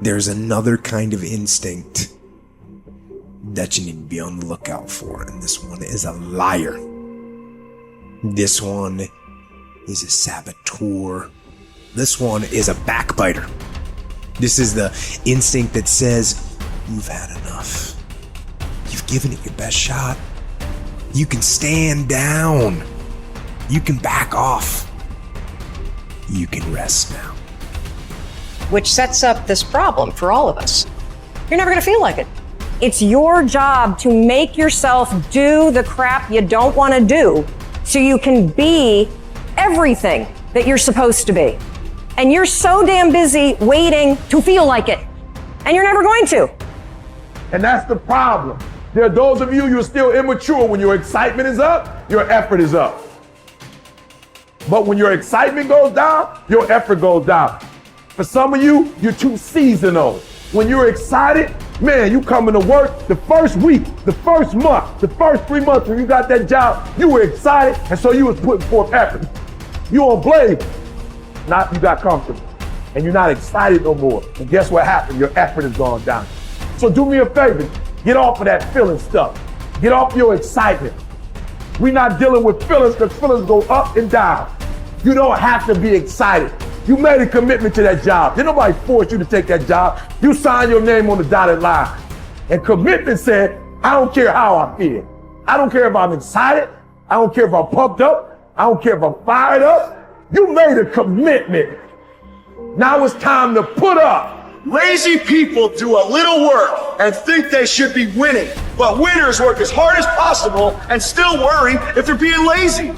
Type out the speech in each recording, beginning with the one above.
there's another kind of instinct that you need to be on the lookout for, and this one is a liar. This one is a saboteur. This one is a backbiter. This is the instinct that says, you've had enough. You've given it your best shot. You can stand down. You can back off. You can rest now. Which sets up this problem for all of us. You're never gonna feel like it. It's your job to make yourself do the crap you don't wanna do so you can be everything that you're supposed to be. And you're so damn busy waiting to feel like it. And you're never going to. And that's the problem. There are those of you, you're still immature. When your excitement is up, your effort is up. But when your excitement goes down, your effort goes down. For some of you, you're too seasonal. When you're excited, man, you coming to work the first week, the first month, the first 3 months when you got that job, you were excited, and so you was putting forth effort. You on blade, not you got comfortable, and you're not excited no more. And guess what happened? Your effort has gone down. So do me a favor, get off of that feeling stuff. Get off your excitement. We're not dealing with feelings because feelings go up and down. You don't have to be excited. You made a commitment to that job. Did nobody force you to take that job? You signed your name on the dotted line. And commitment said, I don't care how I feel. I don't care if I'm excited. I don't care if I'm pumped up. I don't care if I'm fired up. You made a commitment. Now it's time to put up. Lazy people do a little work and think they should be winning, but winners work as hard as possible and still worry if they're being lazy.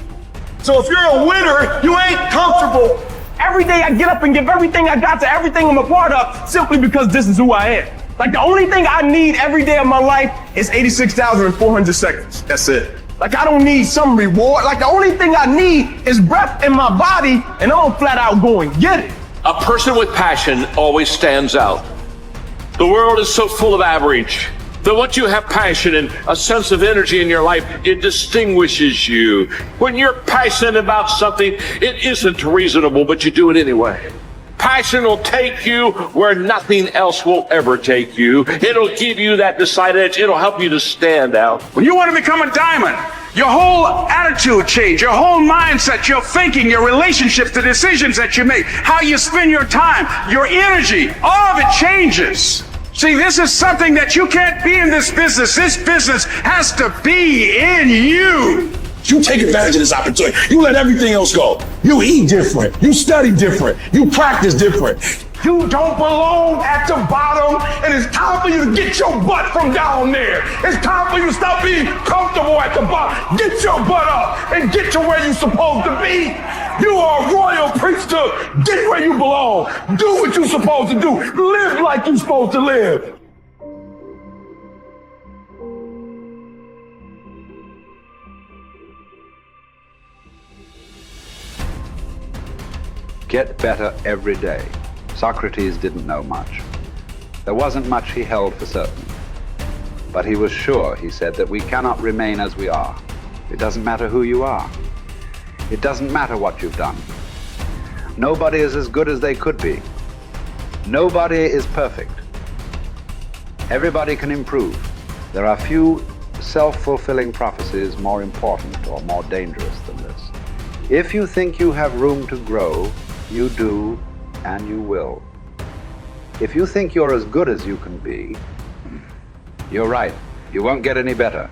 So if you're a winner, you ain't comfortable. Every day I get up and give everything I got to everything I'm a part of simply because this is who I am. Like the only thing I need every day of my life is 86,400 seconds. That's it. Like I don't need some reward. Like the only thing I need is breath in my body and I'm flat out going get it. A person with passion always stands out. The world is so full of average that once you have passion and a sense of energy in your life, it distinguishes you. When you're passionate about something, it isn't reasonable, but you do it anyway. Passion will take you where nothing else will ever take you. It'll give you that decided edge. It'll help you to stand out. When you want to become a diamond, your whole attitude change, your whole mindset, your thinking, your relationships, the decisions that you make, how you spend your time, your energy, all of it changes. See, this is something that you can't be in this business. This business has to be in you. You take advantage of this opportunity. You let everything else go. You eat different. You study different. You practice different. You don't belong at the bottom, and it's time for you to get your butt from down there. It's time for you to stop being comfortable at the bottom. Get your butt up and get to where you're supposed to be. You are a royal priesthood. Get where you belong. Do what you're supposed to do. Live like you're supposed to live. Get better every day. Socrates didn't know much. There wasn't much he held for certain. But he was sure, he said, that we cannot remain as we are. It doesn't matter who you are. It doesn't matter what you've done. Nobody is as good as they could be. Nobody is perfect. Everybody can improve. There are few self-fulfilling prophecies more important or more dangerous than this. If you think you have room to grow, you do, and you will. If you think you're as good as you can be, you're right. You won't get any better.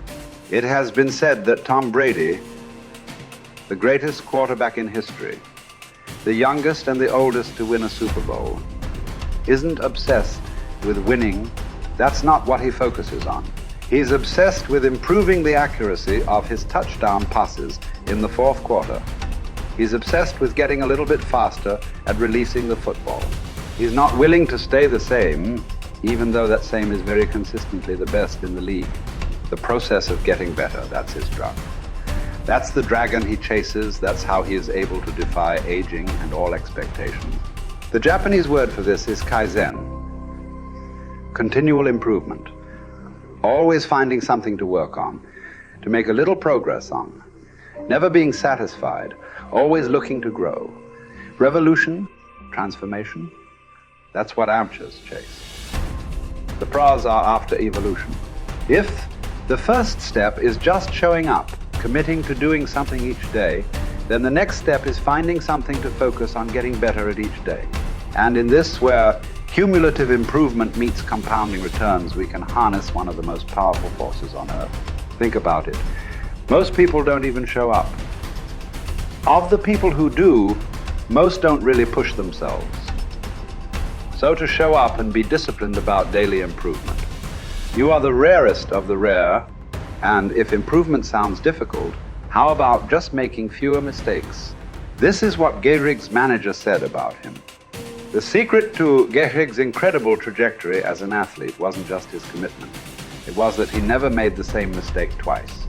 It has been said that Tom Brady, the greatest quarterback in history, the youngest and the oldest to win a Super Bowl, isn't obsessed with winning. That's not what he focuses on. He's obsessed with improving the accuracy of his touchdown passes in the fourth quarter. He's obsessed with getting a little bit faster at releasing the football. He's not willing to stay the same, even though that same is very consistently the best in the league. The process of getting better, that's his drug. That's the dragon he chases. That's how he is able to defy aging and all expectations. The Japanese word for this is kaizen, continual improvement. Always finding something to work on, to make a little progress on. Never being satisfied, always looking to grow. Revolution, transformation, That's what amateurs chase. The pros are after evolution. If the first step is just showing up, committing to doing something each day, then the next step is finding something to focus on getting better at each day. And in this, where cumulative improvement meets compounding returns, we can harness one of the most powerful forces on earth. Think about it. Most people don't even show up. Of the people who do, most don't really push themselves. So to show up and be disciplined about daily improvement. You are the rarest of the rare, and if improvement sounds difficult, how about just making fewer mistakes? This is what Gehrig's manager said about him. The secret to Gehrig's incredible trajectory as an athlete wasn't just his commitment. It was that he never made the same mistake twice.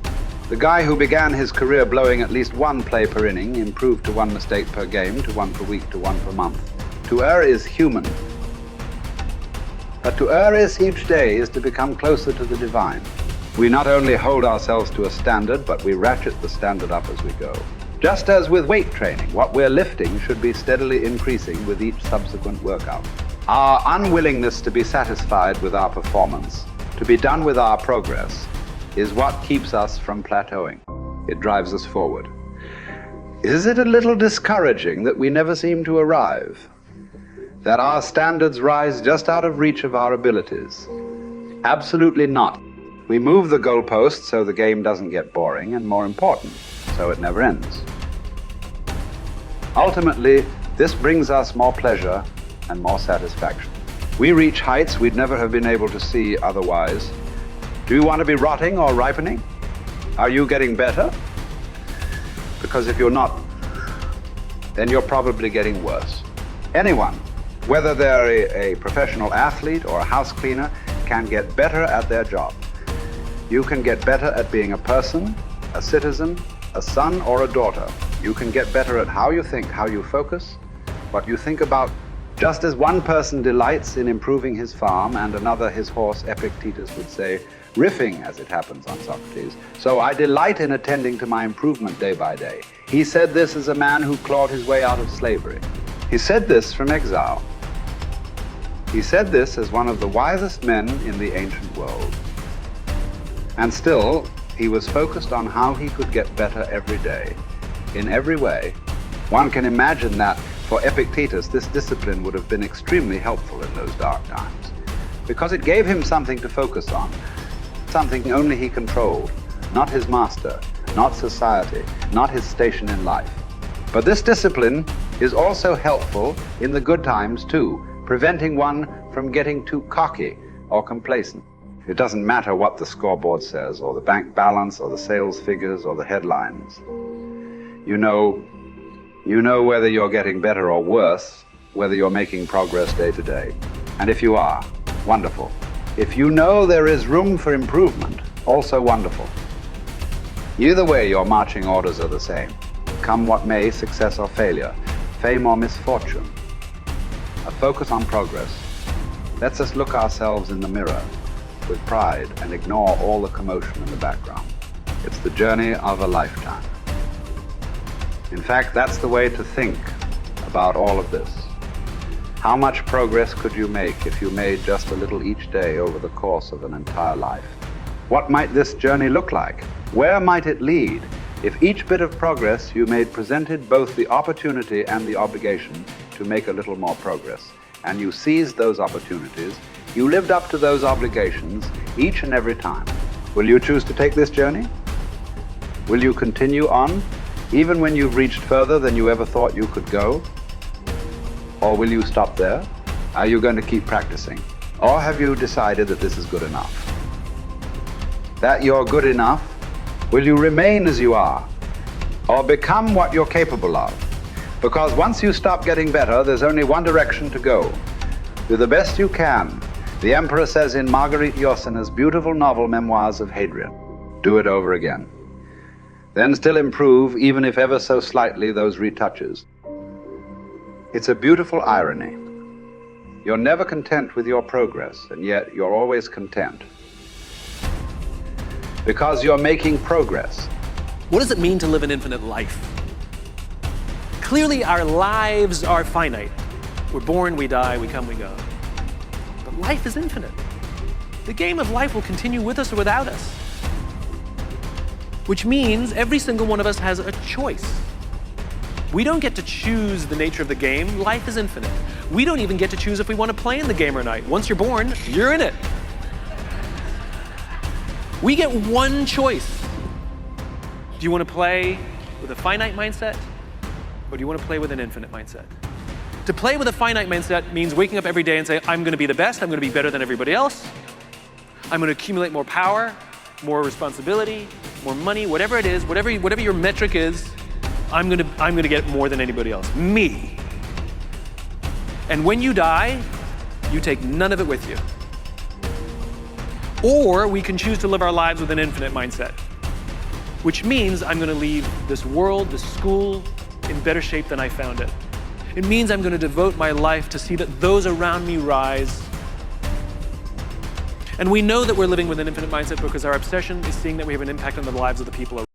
The guy who began his career blowing at least one play per inning improved to one mistake per game, to one per week, to one per month. To err is human. But to err is each day is to become closer to the divine. We not only hold ourselves to a standard, but we ratchet the standard up as we go. Just as with weight training, what we're lifting should be steadily increasing with each subsequent workout. Our unwillingness to be satisfied with our performance, to be done with our progress, is what keeps us from plateauing. It drives us forward. Is it a little discouraging that we never seem to arrive? That our standards rise just out of reach of our abilities? Absolutely not. We move the goalpost so the game doesn't get boring, and more important, so it never ends. Ultimately, this brings us more pleasure and more satisfaction. We reach heights we'd never have been able to see otherwise. Do you want to be rotting or ripening? Are you getting better? Because if you're not, then you're probably getting worse. Anyone, whether they're a professional athlete or a house cleaner, can get better at their job. You can get better at being a person, a citizen, a son or a daughter. You can get better at how you think, how you focus, what you think about. Just as one person delights in improving his farm and another his horse, Epictetus would say, riffing as it happens on Socrates, so I delight in attending to my improvement day by day. He said this as a man who clawed his way out of slavery. He said this from exile. He said this as one of the wisest men in the ancient world. And still, he was focused on how he could get better every day, in every way. One can imagine that for Epictetus, this discipline would have been extremely helpful in those dark times, because it gave him something to focus on, something only he controlled, not his master, not society, not his station in life. But this discipline is also helpful in the good times too, preventing one from getting too cocky or complacent. It doesn't matter what the scoreboard says, or the bank balance, or the sales figures, or the headlines. You know whether you're getting better or worse, whether you're making progress day to day. And if you are, wonderful. If you know there is room for improvement, also wonderful. Either way, your marching orders are the same. Come what may, success or failure, fame or misfortune. A focus on progress lets us look ourselves in the mirror with pride and ignore all the commotion in the background. It's the journey of a lifetime. In fact, that's the way to think about all of this. How much progress could you make if you made just a little each day over the course of an entire life? What might this journey look like? Where might it lead if each bit of progress you made presented both the opportunity and the obligation to make a little more progress, and you seized those opportunities, you lived up to those obligations each and every time? Will you choose to take this journey? Will you continue on, even when you've reached further than you ever thought you could go? Or will you stop there? Are you going to keep practicing? Or have you decided that this is good enough? That you're good enough? Will you remain as you are? Or become what you're capable of? Because once you stop getting better, there's only one direction to go. Do the best you can. The Emperor says in Marguerite Yourcenar's beautiful novel Memoirs of Hadrian, do it over again. Then still improve, even if ever so slightly, those retouches. It's a beautiful irony. You're never content with your progress, and yet you're always content. Because you're making progress. What does it mean to live an infinite life? Clearly, our lives are finite. We're born, we die, we come, we go. But life is infinite. The game of life will continue with us or without us. Which means every single one of us has a choice. We don't get to choose the nature of the game. Life is infinite. We don't even get to choose if we want to play in the game or not. Once you're born, you're in it. We get one choice. Do you want to play with a finite mindset, or do you want to play with an infinite mindset? To play with a finite mindset means waking up every day and say, I'm going to be the best, I'm going to be better than everybody else, I'm going to accumulate more power, more responsibility, more money, whatever it is, whatever your metric is, I'm going to get more than anybody else. Me. And when you die, you take none of it with you. Or we can choose to live our lives with an infinite mindset, which means I'm going to leave this world, this school, in better shape than I found it. It means I'm going to devote my life to see that those around me rise. And we know that we're living with an infinite mindset because our obsession is seeing that we have an impact on the lives of the people around us.